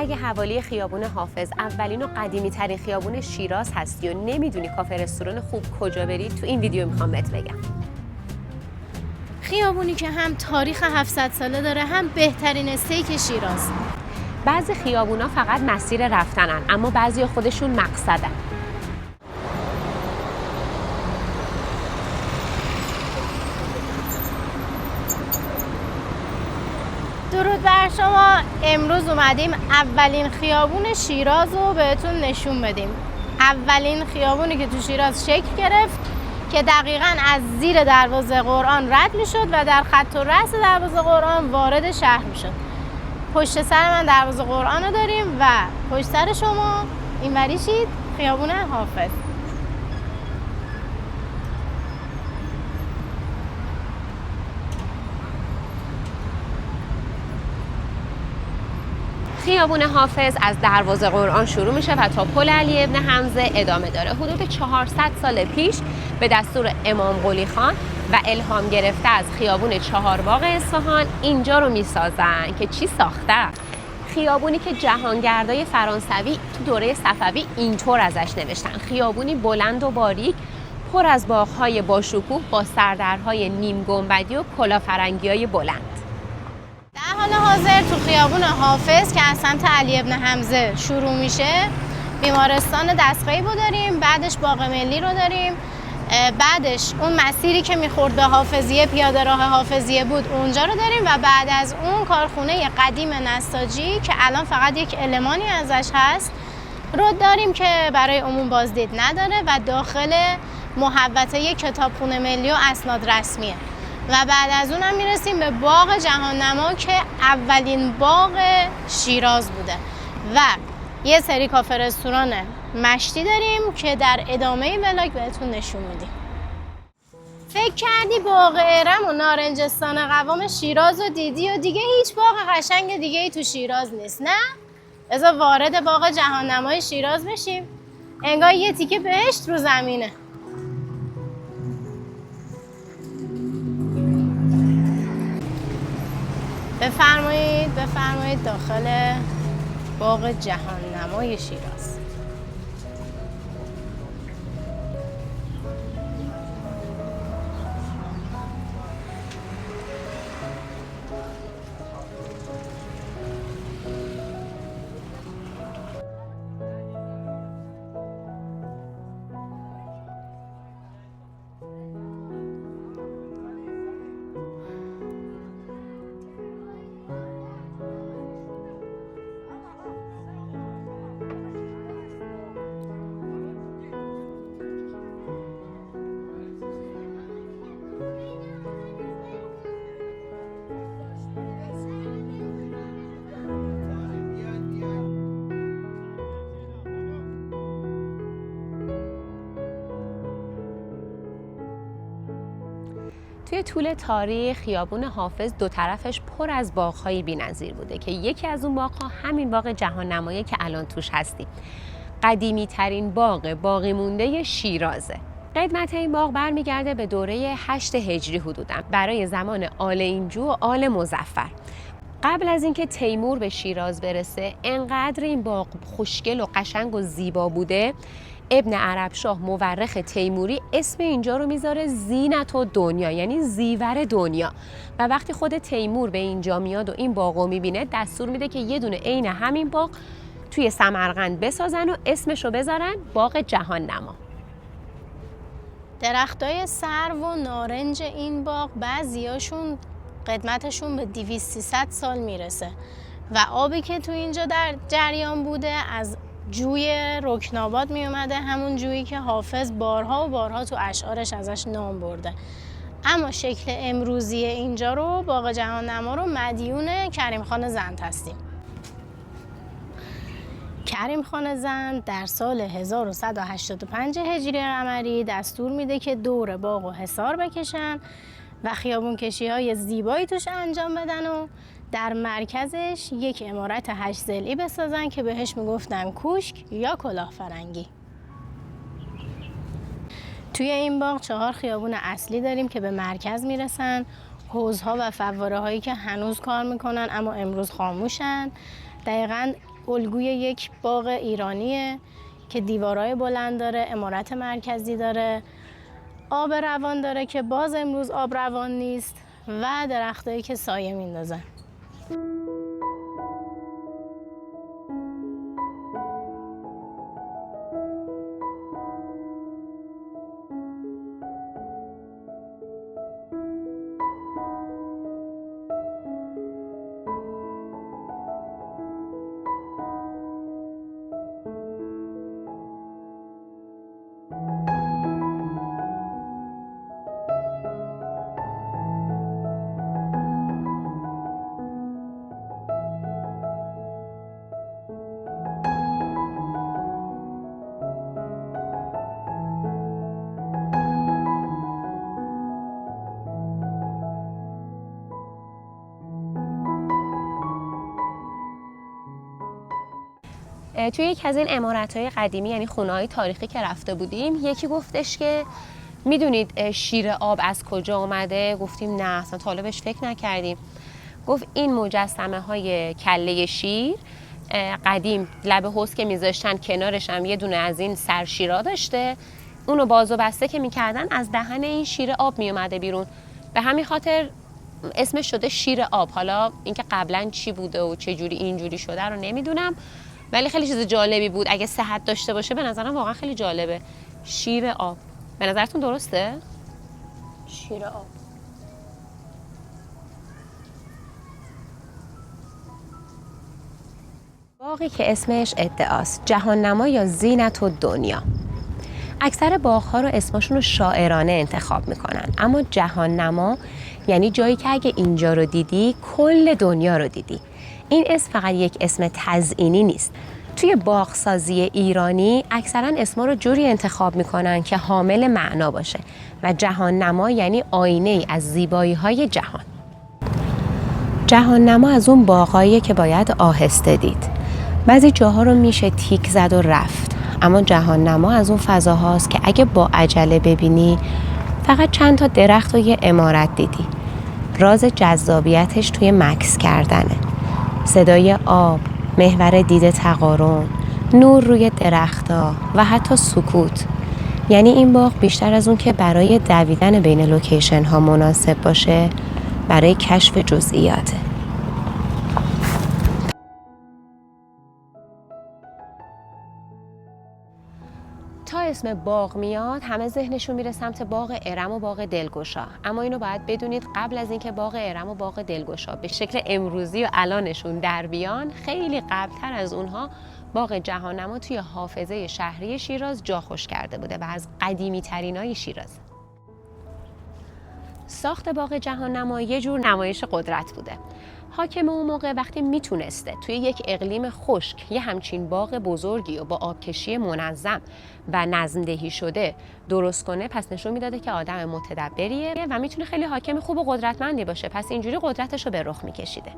اگه حوالی خیابون حافظ اولین و قدیمی ترین خیابون شیراز هستی و نمیدونی کافه رستوران خوب کجا بری، تو این ویدیو میخوام بهت بگم. خیابونی که هم تاریخ 700 ساله داره، هم بهترین استیک شیراز. بعضی خیابونا فقط مسیر رفتنن، اما بعضی خودشون مقصدن. درود بر شما. امروز اومدیم اولین خیابون شیراز رو بهتون نشون بدیم. اولین خیابونی که تو شیراز شکل گرفت که دقیقاً از زیر دروازه قرآن رد میشد و در خط و رأس دروازه قرآن وارد شهر میشد. پشت سر من دروازه قرآن رو داریم و پشت سر شما این وریشید خیابون حافظ. خیابون حافظ از دروازه قرآن شروع میشه و تا پل علی ابن حمزه ادامه داره. حدود 400 سال پیش به دستور امام قلی خان و الهام گرفته از خیابون چهارباغ اصفهان اینجا رو میسازن که چی ساختن؟ خیابونی که جهانگردای فرانسوی تو دوره صفوی اینطور ازش نوشتن: خیابونی بلند و باریک پر از باغ‌های باشکوه با سردرهای نیم گنبدی و کلافرنگی‌های بلند. در حال حاضر تو خیابون حافظ که از سمت علی ابن حمزه شروع میشه بیمارستان دستقیب رو داریم، بعدش باغ ملی رو داریم، بعدش اون مسیری که میخورد به حافظیه، پیاده راه حافظیه بود، اونجا رو داریم و بعد از اون کارخونه قدیم نساجی که الان فقط یک المانی ازش هست رو داریم که برای عموم بازدید نداره و داخل محوطه کتابخونه ملی و اسناد رسمیه. و بعد از اون هم میرسیم به باغ جهاننما که اولین باغ شیراز بوده و یه سری کافه رستوران مشتی داریم که در ادامه ولاگ بهتون نشون میدیم. فکر کردی باغ ارم و نارنجستان قوام شیراز رو دیدی و دیگه هیچ باغ قشنگ دیگه ای تو شیراز نیست، نه؟ بذار وارد باغ جهاننمای شیراز بشیم. انگار یه تیکه بهشت رو زمینه. بفرمایید داخل باغ جهاننمای شیراز. توی طول تاریخ خیابون حافظ دو طرفش پر از باغ‌های بی‌نظیر بوده که یکی از اون باغ‌ها همین باغ جهاننمایی که الان توش هستیم. قدیمی ترین باقی مونده شیرازه. قدمت این باغ برمیگرده به دوره 8 هجری حدوداً، برای زمان آل اینجو و آل مظفر. قبل از اینکه تیمور به شیراز برسه، انقدر این باغ خوشگل و قشنگ و زیبا بوده، ابن عربشاه مورخ تیموری اسم اینجا رو میذاره زینت و دنیا، یعنی زیور دنیا. و وقتی خود تیمور به اینجا میاد و این باغ رو میبینه، دستور میده که یه دونه عین همین باغ توی سمرقند بسازن و اسمش رو بذارن باغ جهاننما. درختای سرو و نارنج این باغ بعضیاشون قدمتشون به 200-300 سال میرسه و آبی که تو اینجا در جریان بوده از جوی رکناباد می اومده، همون جویی که حافظ بارها و بارها تو اشعارش ازش نام برده. اما شکل امروزی اینجا رو، باغ جهاننما رو، مدیون کریم خان زند هستیم. کریم خان زند در سال 1185 هجری قمری دستور میده که دور باغ و حصار بکشن و خیابون کشی های زیبایی توش انجام بدن و در مرکزش یک عمارت 8 ضلعی بسازن که بهش میگفتن کوشک یا کلاهفرنگی. توی این باغ 4 خیابون اصلی داریم که به مرکز میرسن، حوضها و فواره هایی که هنوز کار میکنن اما امروز خاموشن. دقیقاً الگوی یک باغ ایرانیه که دیوارای بلند داره، عمارت مرکزی داره، آب روان داره که باز امروز آب روان نیست و درختایی که سایه میندازن. توی یک از این عمارت‌های قدیمی، یعنی خونه‌های تاریخی که رفته بودیم، یکی گفتش که میدونید شیر آب از کجا اومده؟ گفتیم نه، اصلا تا حالا بهش فکر نکردیم. گفت این مجسمه‌های کله شیر قدیم لب حوض که میذاشتن کنارش هم یه دونه از این سرشیرا داشته، اونو باز و بسته که میکردن از دهن این شیر آب میومده بیرون، به همین خاطر اسمش شده شیر آب. حالا اینکه قبلا چی بوده و چه جوری اینجوری شده رو نمیدونم، ولی خیلی چیز جالبی بود. اگه صحت داشته باشه به نظرم واقعا خیلی جالبه. شیر آب به نظرتون درسته؟ شیر آب. باغی که اسمش ادعاست، جهان نما یا زینت الدنیا. اکثر باغ‌ها رو اسمشون رو شاعرانه انتخاب میکنن، اما جهان نما یعنی جایی که اگه اینجا رو دیدی کل دنیا رو دیدی. این اسم فقط یک اسم تزئینی نیست. توی باغسازی ایرانی اکثرا اسما رو جوری انتخاب میکنن که حامل معنا باشه و جهان نما یعنی آینه از زیبایی های جهان. جهان نما از اون باغاییه که باید آهسته دید. بعضی جاها رو میشه تیک زد و رفت، اما جهان نما از اون فضاهاست که اگه با عجله ببینی فقط چند تا درخت و یه عمارت دیدی. راز جذابیتش توی مکث کردنه. صدای آب، محور دید تقارن، نور روی درخت‌ها و حتی سکوت. یعنی این باغ بیشتر از اون که برای دویدن بین لوکیشن ها مناسب باشه، برای کشف جزئیاته. تا اسم باغ میاد همه ذهنشون میره سمت باغ ارم و باغ دلگشا، اما اینو باید بدونید قبل از اینکه باغ ارم و باغ دلگشا به شکل امروزی و الانشون در بیان، خیلی قبلتر از اونها باغ جهان نما توی حافظه شهری شیراز جا خوش کرده بوده و از قدیمی ترینای شیراز. ساخت باغ جهان نما یه جور نمایش قدرت بوده. حاکم اون موقع وقتی میتونسته توی یک اقلیم خشک یه همچین باغ بزرگی و با آبکشی منظم و نظم‌دهی شده درست کنه، پس نشون میداده که آدم متدبریه و میتونه خیلی حاکم خوب و قدرتمندی باشه، پس اینجوری قدرتش رو به رخ میکشیده.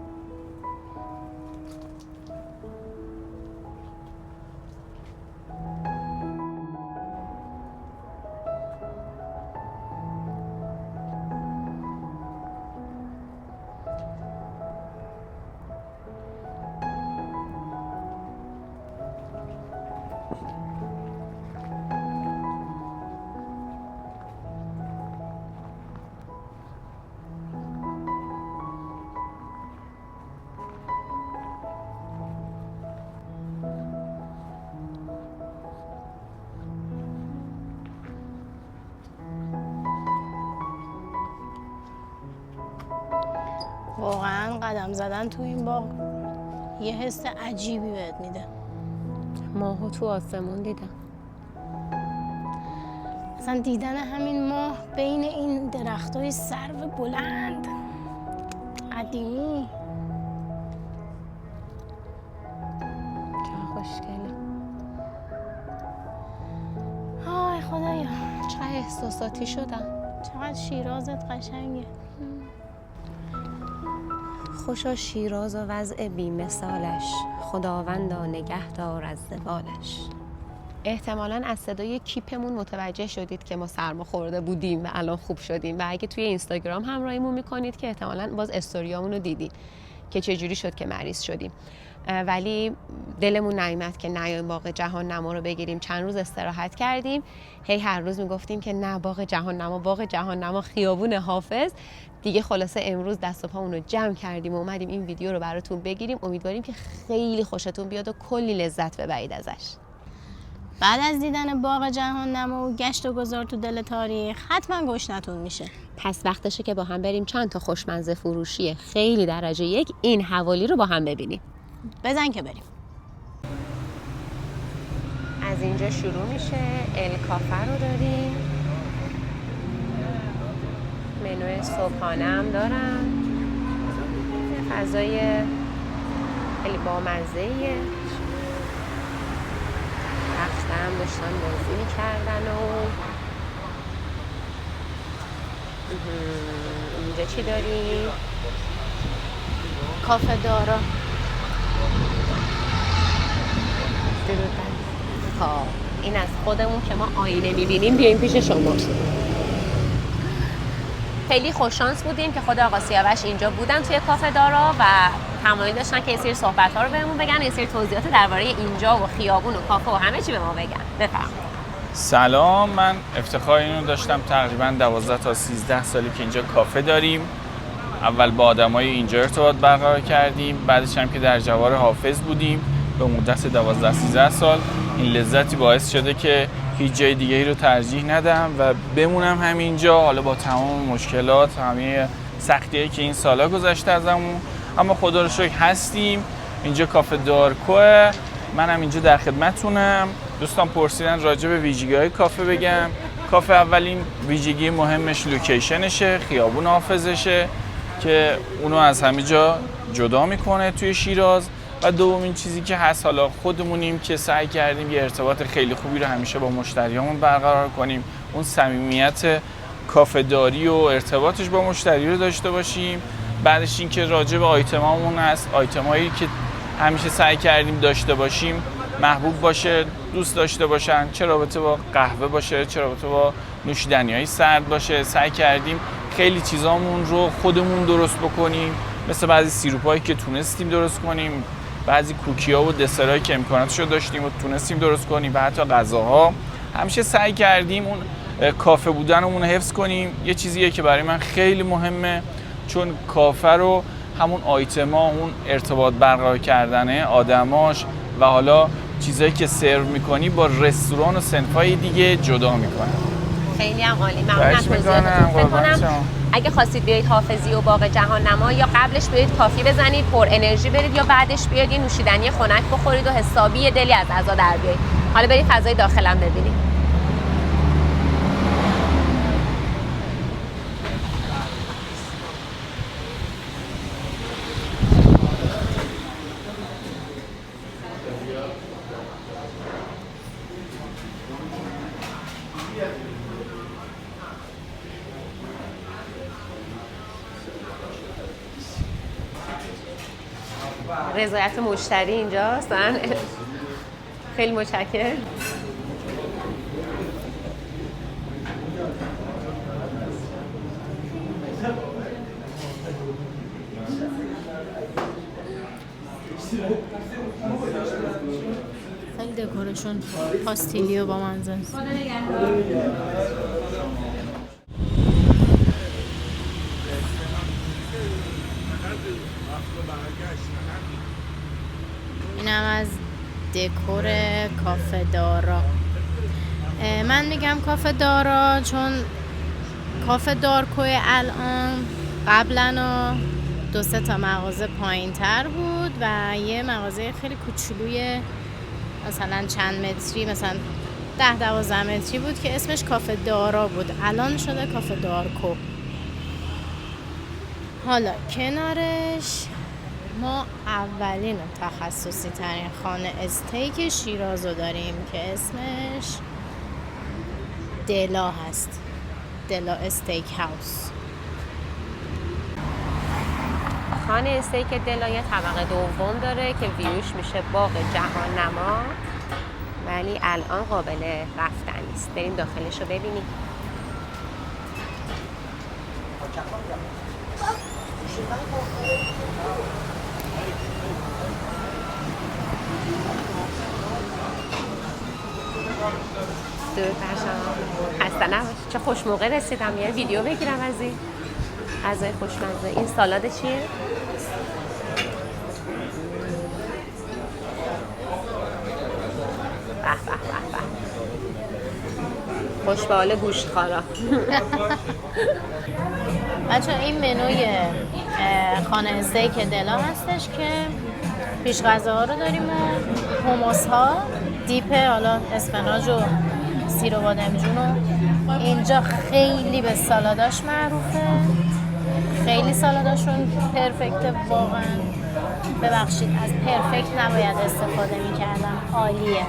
واقعا قدم زدن تو این باغ یه حس عجیبی بهت میده. ماهو تو آسمون دیدم. اصلا دیدن همین ماه بین این درختای سرو بلند قدیمی چه خوشگله. آی خدایا چه احساساتی شدم. چقدر شیرازت قشنگه. خوشا شیراز و وضع بی‌مثالش، خداوندا نگهدار از زوالش. احتمالاً از صدای کیپمون متوجه شدید که ما سرما خورده بودیم و الان خوب شدیم، و اگه توی اینستاگرام همراهیمون میکنید که احتمالاً باز استوریامون رو دیدید که چجوری شد که مریض شدیم. ولی دلمون نیامد که نیایم باغ جهان نما رو بگیریم. چند روز استراحت کردیم، هر روز میگفتیم که نه باغ جهان نما خیابون حافظ. دیگه خلاصه امروز دست و پامون رو جمع کردیم و اومدیم این ویدیو رو براتون بگیریم. امیدواریم که خیلی خوشتون بیاد و کلی لذت ببرید ازش. بعد از دیدن باغ جهان نما و گشت و گذار تو دل تاریخ حتما گشنتون میشه. پس وقتشه که با هم بریم چند تا خوشمزه فروشی خیلی درجه یک این حوالی رو با هم ببینیم. بزن که بریم. از اینجا شروع میشه. الکافه رو داریم، منوی صبحانه هم دارم، فضای خیلی بامزه‌ایه. رقص هم داشتن بازی میکردن و اینجا چی داریم؟ کافه دارا. این از خودمون که ما آینه میبینیم بیایم پیش شما. خیلی خوششانس بودیم که خود آقا سیاوش اینجا بودن توی کافه دارا و تمایل داشتن که یه سری صحبت‌ها رو بهمون بگن، یه سری توضیحات درباره اینجا و خیابون و کافه و همه چی به ما بگن. بفرمایید. سلام، من افتخار اینو داشتم تقریبا 12 تا 13 سالی که اینجا کافه داریم. اول با آدمای اینجا ارتباط برقرار کردیم، بعدش هم که در جوار حافظ بودیم به مدت 12-13 سال. این لذتی باعث شده که هیچ جای دیگه ای رو ترجیح ندم و بمونم همینجا، حالا با تمام مشکلات، همه سختیایی که این سالا گذشته ازمون، اما خدا رو شکر هستیم. اینجا کافه دارکوه، منم اینجا در خدمتتونم. دوستان پرسیدن راجع به ویژگی‌های کافه بگم. کافه اولین ویژگی مهمش لوکیشنشه، خیابون حافظشه که اونو از همه جا جدا میکنه توی شیراز. و دومین چیزی که هست، حالا خودمونیم که سعی کردیم یه ارتباط خیلی خوبی رو همیشه با مشتریامون برقرار کنیم، اون صمیمیت کافه داری و ارتباطش با مشتری رو داشته باشیم. بعدش این که راجع به آیتمامون هست، آیتمایی که همیشه سعی کردیم داشته باشیم محبوب باشه، دوست داشته باشن، چه رابطه با قهوه باشه، چه رابطه با نوشیدنی‌های سرد باشه. سعی کردیم خیلی چیزامون رو خودمون درست بکنیم، مثل بعضی سیروپایی که تونستیم درست کنیم، بعضی کوکی‌ها و دسرایی که امکاناتشو داشتیم و تونستیم درست کنیم و حتی غذاها. همیشه سعی کردیم اون کافه بودنمون رو حفظ کنیم. یه چیزیه که برای من خیلی مهمه، چون کافه رو همون آیتما، اون ارتباط برقرار کردنه، آدماش و حالا چیزایی که سرو می‌کنی با رستوران و صنفای دیگه جدا می‌کنه. خیلی هم عالی. ممنون از توضیحاتتون. فکر کنم اگه خواستید بیایید حافظی و باغ جهان نما، یا قبلش بیایید کافی بزنید پر انرژی برید، یا بعدش بیایید یه نوشیدنی خنک بخورید و حسابی یه دلی از عزا در بیایید. حالا برید فضای داخلم ببینید. رضایت مشتری اینجاست. خیلی متشکرم. خیلی دکورشون پاستیلی و با منظر. اینم از دکور کافه دارا. من میگم کافه دارا چون کافه دارکوی الان قبلا 2-3 تا مغازه پایین تر بود و یه مغازه خیلی کوچولوی مثلا چند متری، مثلا 10-12 متری بود که اسمش کافه دارا بود. الان شده کافه دارکو. حالا کنارش ما اولین و تخصصی ترین خانه استیک شیراز رو داریم که اسمش دلا هست، دلا استیک هاوس. خانه استیک دلا یه طبقه دوم داره که ویوش میشه باغ جهان نما، ولی الان قابل رفتن نیست. بریم داخلش رو ببینیم. درود بر شما. خسته نباش. چه خوش موقع رسیدم. یه ویدیو بگیرم از این غذای خوشمزه. این سالاد چیه؟ به به به به. خوش به حال گوشتخوارا. بچه این منوی خانه استیک دلا هستش که پیش غذاها رو داریم و هموس ها، دیپ حالا اسفناج و سیر و بادمجون و اینجا خیلی به سالاداش معروفه، خیلی سالاداشون پرفکته واقعا. ببخشید از پرفکت نباید استفاده میکردم، عالیه.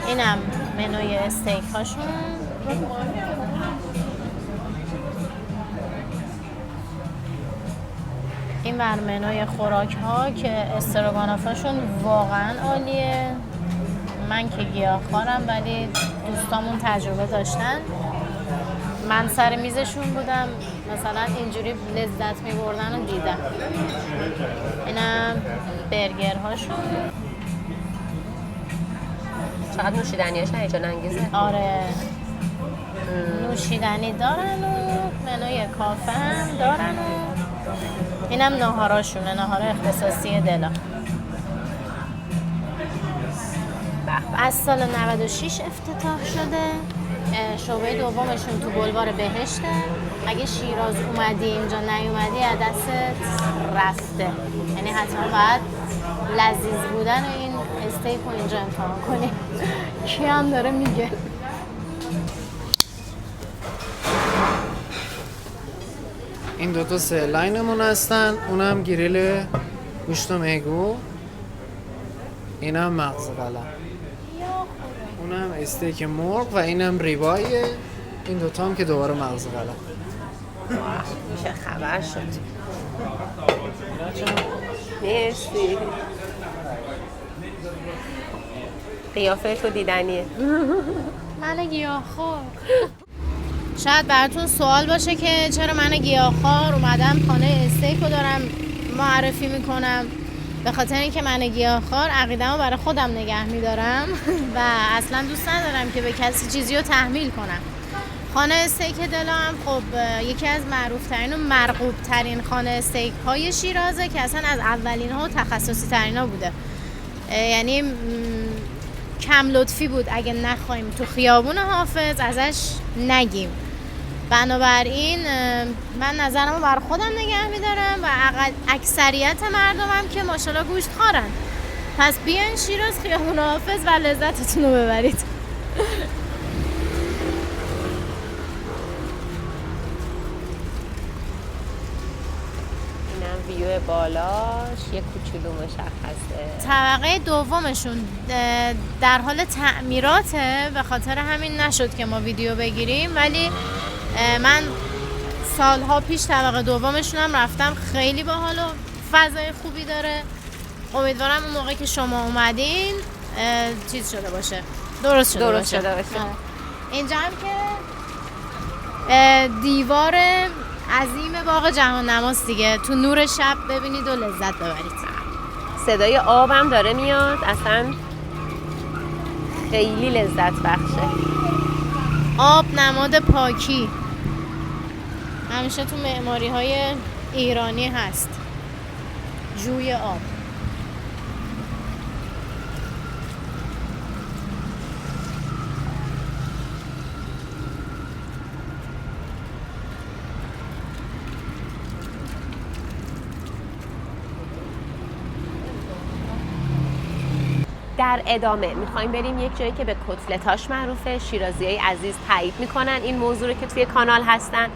اینم منوی استیک هاشون. این بر منوی خوراک ها که استروگانفاشون واقعا عالیه. من که گیاهخوارم ولی دوستامون تجربه داشتن، من سر میزشون بودم مثلا اینجوری لذت میبردن و دیدم. اینم برگر هاشون. چقدر نوشیدنیاش هیجان انگیزه. آره نوشیدنی دارن و منوی کافه هم دارن و اینم ناهاراشونه، ناهار اختصاصی دلا. از سال 96 افتتاح شده. شعبه دومشون تو بلوار بهشته. اگه شیراز اومدی اینجا نیومدی از دستت رفته، یعنی حتما باید لذیذ بودن این استیک رو اینجا امتحان کنی. کی هم داره میگه. این دوتا سه لاینمون هستن. اونم گریل گوشت و میگو، اینم مغز قلم، اونم استیک مرغ و اینم ریبایه. این دوتا هم که دوباره مغز قلم. چه خبر شد؟ مرسی. قیافه تو دیدنیه. من گیاهخوار. شاید براتون سوال باشه که چرا من گیاهخوار اومدم خانه استیک رو دارم معرفی میکنم. به خاطر اینکه من گیاهخوار عقیده‌مو برای خودم نگه میدارم و اصلا دوست ندارم که به کسی چیزی رو تحمیل کنم. خانه استیک دلا هم خب یکی از معروف‌ترین و مرغوب‌ترین خانه استیک های شیرازه که اصلا از اولین ها و تخصصی ترین ها بوده. یعنی کم لطفی بود اگه نخوایم تو خیابون حافظ ازش نگیم. بنابراین من نظرمو بر خودم نگه میدارم و اکثریت مردمم که ماشاءالله گوشت خورن. پس بیاین شیراز خیابون حافظ و لذتتون رو ببرید. اینم ویو بالاش یه کوچولو مشخصه. طبقه دومشون در حال تعمیراته، به خاطر همین نشد که ما ویدیو بگیریم، ولی من سالها پیش طبقه دومشون هم رفتم. خیلی باحال و فضای خوبی داره. امیدوارم اون موقع که شما اومدین چیز شده باشه، درست شده باشه. اینجا هم که دیوار عظیم باغ جهان نماست دیگه، تو نور شب ببینید و لذت ببرید. صدای آبم داره میاد، اصلا خیلی لذت بخشه. آب نماد پاکی، همیشه تو معماری های ایرانی هست، جوی آب. در ادامه میخوایم بریم یک جایی که به کتلتاش معروفه. شیرازیای عزیز تایید میکنن این موضوع رو که توی کانال هستن.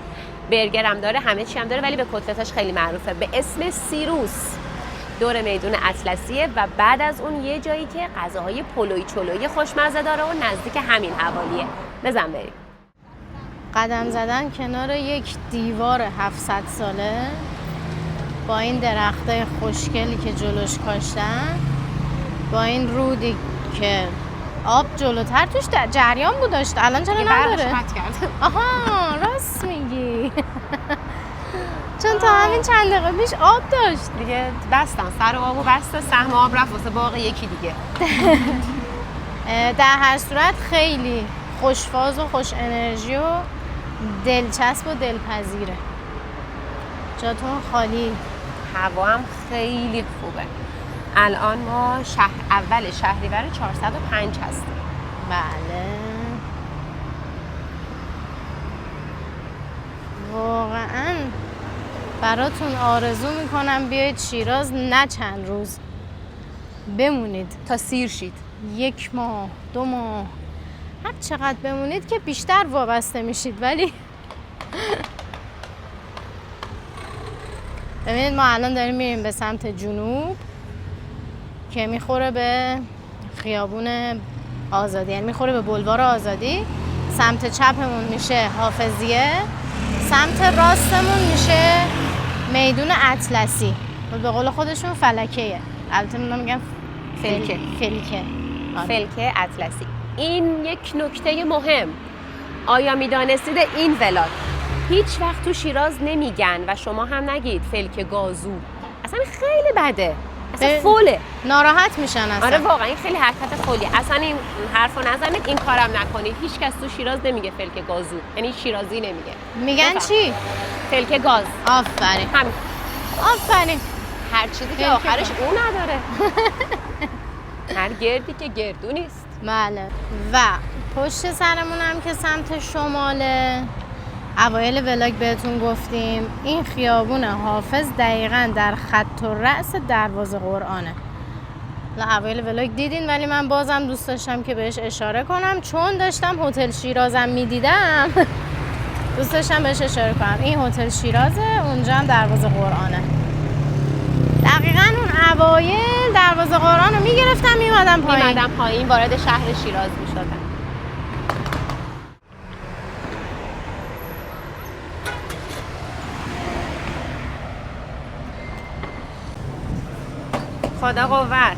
برگر هم داره، همه چی هم داره، ولی به کتلتاش خیلی معروفه به اسم سیروس. دور میدون اطلسیه و بعد از اون یه جایی که غذاهای پلوی چلوی خوشمزه داره و نزدیک همین حوالیه. بزن بریم. قدم زدن کنار یک دیوار 700 ساله با این درخته خوشگلی که جلوش کاشتن، با این رودی که آب جلوتر توش جریان بود داشت، الان چرا نداره؟ آها راست میگی. چون تا همین چند دقیقه پیش آب داشت دیگه بستن سر آب و بسته سهم آب رفت واسه باقی یکی دیگه. در هر صورت خیلی خوشفاز و خوش انرژی و دلچسب و دلپذیره. جاتون خالی. هوا هم خیلی خوبه. الان ما اول شهریور 405 هستیم. بله واقعا براتون آرزو میکنم بیایید شیراز، نه چند روز بمونید تا سیر شید. 1 ماه 2 ماه هر چقدر بمونید که بیشتر وابسته میشید. ولی ببینید ما الان داریم میریم به سمت جنوب که میخوره به خیابون آزادی، یعنی میخوره به بولوار آزادی. سمت چپمون میشه حافظیه، سمت راستمون میشه میدون اطلسی. به قول خودشون فلکیه، البته اونا میگن فلکه. آره. فلکه اطلسی. این یک نکته مهم. آیا میدانستید این ولاگ هیچ وقت تو شیراز نمیگن و شما هم نگید فلکه گازو؟ اصلا خیلی بده، اصلا فوله، ناراحت میشن اصلا. آره واقعا این خیلی حرکت فولی. اصلا این حرفو نزنید، این کارم نکنید. هیچ کس تو شیراز نمیگه فلکه گازو، یعنی شیرازی نمیگه. میگن چی؟ فلکه گاز. آفرین همین. آفرین. هر چیزی که آخرش او نداره. هر گردی که گردو نیست. بله. و پشت سرمون هم که سمت شماله، اوایل ولاگ بهتون گفتیم این خیابون حافظ دقیقاً در خط و رأس دروازه قرآنه. اوایل ولاگ دیدین ولی من بازم دوست داشتم که بهش اشاره کنم، چون داشتم هتل شیرازم میدیدم دوست داشتم بهش اشاره کنم. این هتل شیرازه، اونجا هم دروازه قرآنه. دقیقاً اون اوایل دروازه قرآن رو میگرفتم میمدم پایین وارد شهر شیراز میشدم. خدا قوت.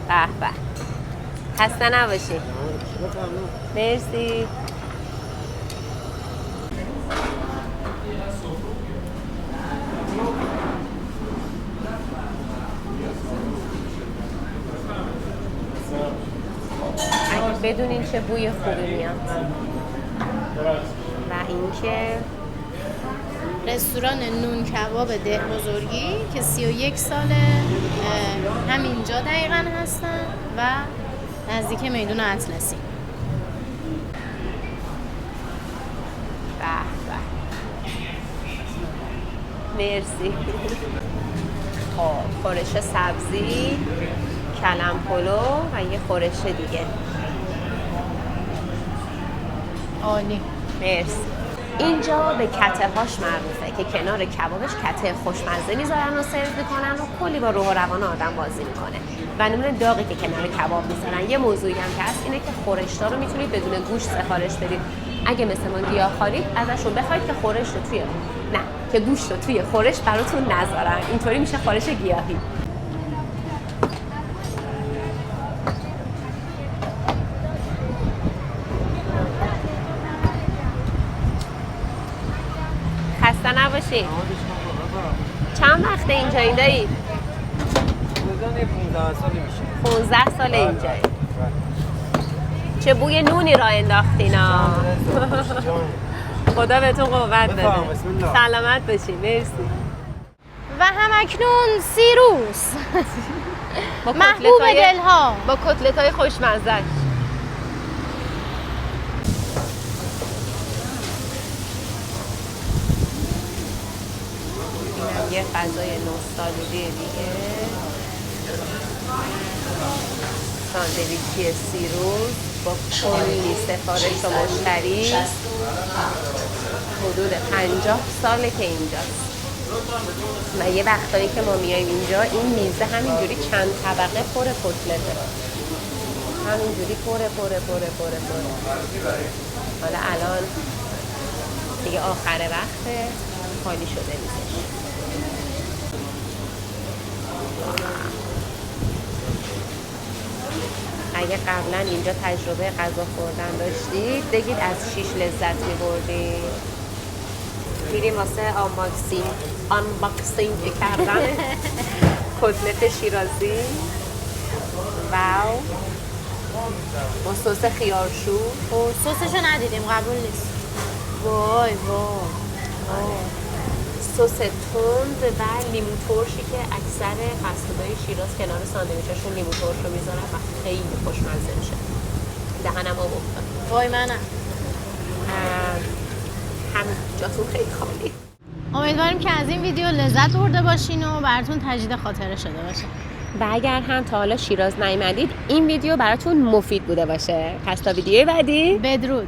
به به، خسته نباشی. مرسی. اگه بدونین چه بوی خوبی میاد. و اینکه رستوران نون کباب ده بزرگی که 31 ساله همینجا دقیقاً هستن و نزدیک میدون اطلسی. به به، مرسی. خب خورش سبزی، کلم پلو و یه خورش دیگه. عالی. مرسی. اینجا به کته هاش معروفه که کنار کبابش کته خوشمزه میذارن و سرو میکنن و کلی با روح و روان آدم بازی میکنه. و نمونه داغی که کنار کباب میذارن. یه موضوعی هم که هست اینه که خورشتا رو میتونید بدون گوشت سفارش بدید. اگه مثل ما گیاهخوارید ازشون بخواید که خورش رو که گوشت رو توی خورش براتون نذارن. اینطوری میشه خورش گیاهی. خسته نباشی. چند وقته اینجایی دایی؟ 15 سالی میشه. 15 ساله اینجایی. چه بوی نونی را انداختینا. خدا بهتون قوت بده. سلامت باشی. مرسی. و همکنون سیروس محبوب دلها با کتلت‌های خوشمزه‌اش. یه غذای نوستالژی دیگه، ساندویچی سیروس با کلی سفارش و مشتری. حدود 50 ساله که اینجاست. و یه وقتایی که ما میایم اینجا این میزه همینجوری چند طبقه پر کتلته، همینجوری پر. حالا الان دیگه آخر وقته، خالی شده میزش. اگه قبلا اینجا تجربه غذا خوردن داشتید بگید از چیش لذت میبردید. میریم واسه آنباکسینگ کردن کتلت شیرازی. واو، با سس خیارشور. سسشو ندیدیم، قبول نیست. وای سس تند و لیمو ترشی که اکثر فست‌فودهای شیراز کنار ساندویچشون لیمو ترش رو میذارن و خیلی خوشمزه میشه. دهنم آب افتاد. وای منم. هم جاتون خیلی خالی. امیدواریم که از این ویدیو لذت برده باشین و براتون تجدید خاطره شده باشه. و اگر هم تا حالا شیراز نیومدید این ویدیو براتون مفید بوده باشه. پس تا ویدیوی بعدی بدرود.